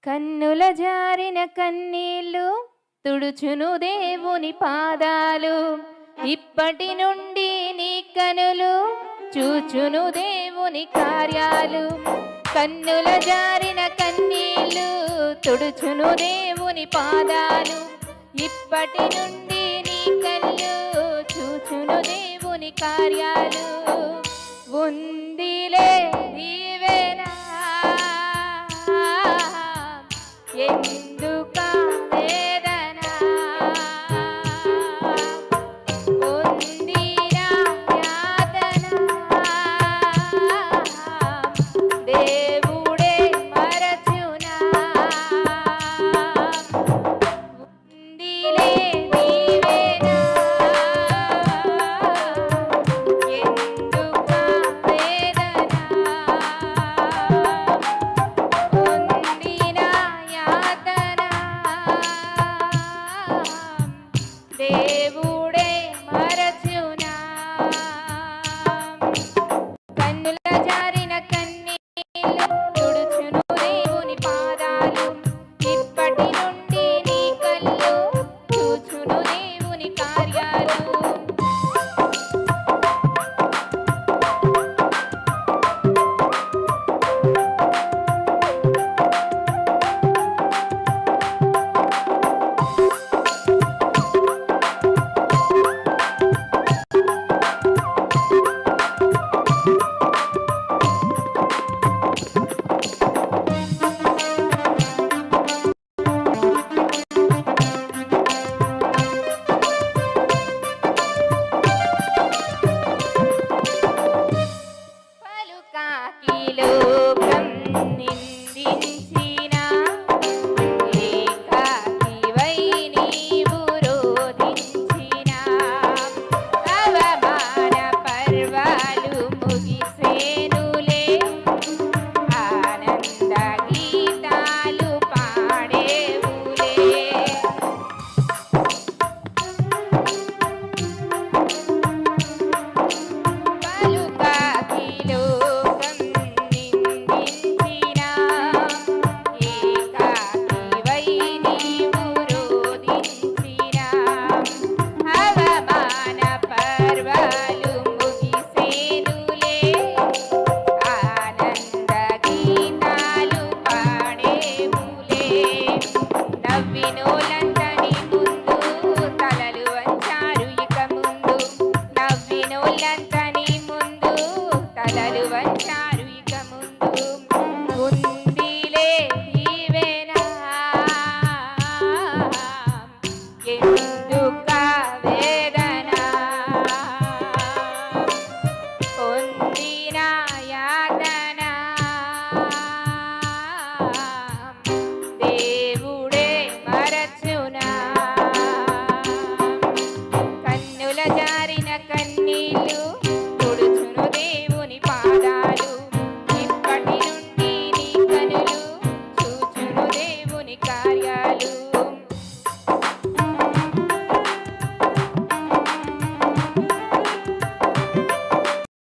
కన్నుల జారిన కన్నీళ్ళు తుడుచును దేవుని పాదాలు, ఇప్పటి నుండి నీ కనులు చూచును దేవుని కార్యాలు. కన్నుల జారిన కన్నీళ్ళు తుడుచును దేవుని పాదాలు, ఇప్పటి నుండి నీ కళ్ళు చూచును దేవుని కార్యాలు. ఉందిలే దీవెనా ఎందుకా వేదన, ఉందిరా యాతన దేవుడే మరచునా. ఉందిలే దీవెనా ఎందుకా వేదన, ఉందిరా యాతన దేవుడే మరచునా. కన్నుల జారిన కన్నీళ్ళు తుడుచును దేవుని పాదాలు, ఇప్పటి నుండి నీ కళ్ళు చూచును దేవుని కార్యాలు. పలుకాకి లోకం నిందించిన ఏకాకివై నీవు రోధించిన, అవమాన పర్వాలు ముగిసేనులే, ఆనంద గీతాలు పాడేవులే. పలుకాకి లోకం నిందించిన ఏకాకివై నీవు రోధించిన, అవమాన పర్వాలు ముగిసేనులే, ఆనంద గీతాలు పాడేవులే. నవ్వినోళ్ళంతా నీ ముందు తలలు వంచారు ఇక ముందు, నవ్వినోళ్ళంతా నీ ముందు తలలు వంచారు ఇక ముందు. ఉందిలే